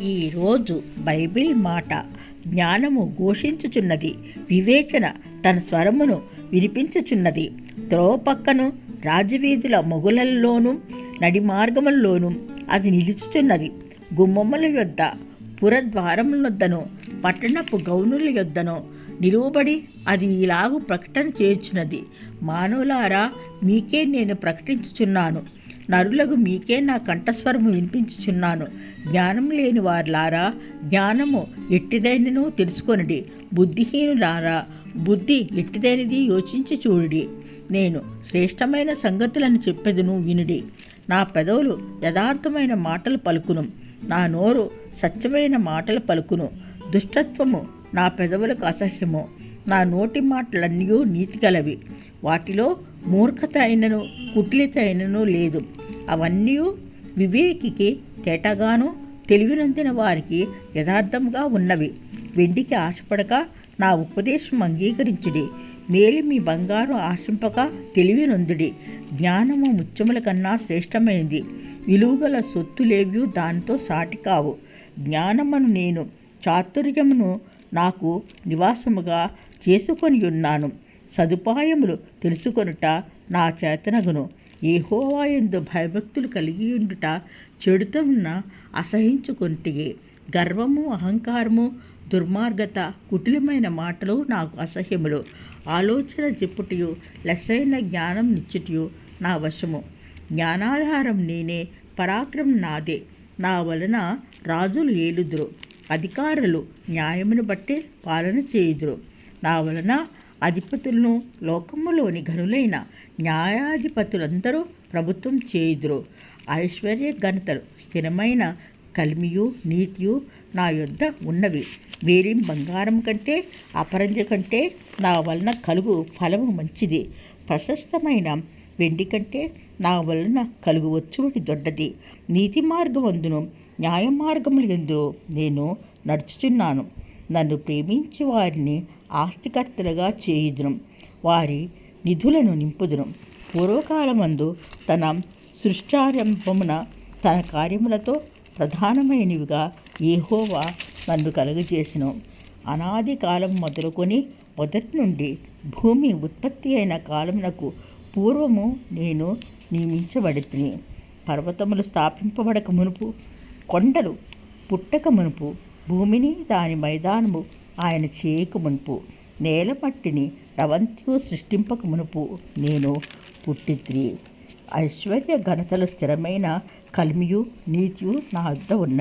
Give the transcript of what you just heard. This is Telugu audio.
ఈరోజు బైబిల్ మాట జ్ఞానము ఘోషించుచున్నది, వివేచన తన స్వరమును వినిపించుచున్నది. త్రోవ పక్కను రాజవీధుల మొగులల్లోనూ నడిమార్గముల్లోనూ అది నిలుచుచున్నది. గుమ్మముల యొద్ద పురద్వారములొద్దను పట్టణపు గౌనుల యొద్దను నిలువబడి అది ఇలాగు ప్రకటన చేయుచున్నది. మానవులారా, మీకే నేను ప్రకటించుచున్నాను, నరులకు మీకే నా కంఠస్వరము వినిపించుచున్నాను. జ్ఞానం లేని వారులారా, జ్ఞానము ఎట్టిదైనను తెలుసుకొనుడి. బుద్ధిహీనులారా, బుద్ధి ఎట్టిదైనది యోచించి చూడుడి. నేను శ్రేష్టమైన సంగతులను చెప్పెదను, వినుడి. నా పెదవులు యథార్థమైన మాటలు పలుకును, నా నోరు సత్యమైన మాటలు పలుకును. దుష్టత్వము నా పెదవులకు అసహ్యము, నా నోటి మాటలన్నీ నీతిగలవి. వాటిలో మూర్ఖత అయినను కుటిలత అయినను లేదు. అవన్నీ వివేకికి తేటగాను తెలివినందిన వారికి యథార్థంగా ఉన్నవి. వెండికి ఆశపడక నా ఉపదేశం అంగీకరించుడి. మేలు మీ బంగారు ఆశింపక తెలివి నొందుడి. జ్ఞానము ముత్యముల కన్నా శ్రేష్టమైనది, విలువగల సొత్తులేవి దానితో సాటి కావు. జ్ఞానమును నేను చాతుర్యమును నాకు నివాసముగా చేసుకొని ఉన్నాను. సదుపాయములు తెలుసుకొనుట నా చేతనగును. యెహోవా యందు భయభక్తులు కలిగి ఉండుట చెడుతమున అసహించుకొంటియే. గర్వము, అహంకారము, దుర్మార్గత, కుటిలమైన మాటలు నాకు అసహ్యములు. ఆలోచన చెప్పుటయు లెస్సైన జ్ఞానం నిచ్చుటయు నా వశము. జ్ఞానాధారం నేనే, పరాక్రమం నాదే. నా వలన రాజులు ఏలుదురు, అధికారులు న్యాయమును బట్టి పాలన చేయుదురు. నా వలన అధిపతులను, లోకములోని ఘనులైన న్యాయాధిపతులందరూ ప్రభుత్వం చేయుదురు. ఐశ్వర్య ఘనతలు, స్థిరమైన కలిమియు నీతియు నా యొద్ద ఉన్నవి. వేరే బంగారం కంటే అపరంజ కంటే నా వలన కలుగు ఫలము మంచిది. ప్రశస్తమైన వెండి కంటే నా వలన కలుగు వచ్చుబడి దొడ్డది. నీతి మార్గమందును న్యాయ మార్గములందు నేను నడుచుచున్నాను. నన్ను ప్రేమించి వారిని ఆస్తికర్తలుగా చేయుదును, వారి నిధులను నింపుదును. పూర్వకాలమందు తన సృష్టారంభమున తన కార్యములతో ప్రధానమైనవిగా యెహోవా నన్ను కలుగజేసెను. అనాది కాలం మొదలుకొని మొదటి నుండి భూమి ఉత్పత్తి అయిన కాలమునకు పూర్వము నేను నియమించబడితిని. పర్వతములు స్థాపింపబడక మునుపు, కొండలు పుట్టక మునుపు, భూమిని దాని మైదానము ఆయన చేయక మునుపు, నేల మట్టిని రవంతియు సృష్టింపక మునుపు నేను పుట్టితిని. ఐశ్వర్య ఘనతలు, స్థిరమైన కలిమియు నీతియు నా వద్ద ఉన్నవి.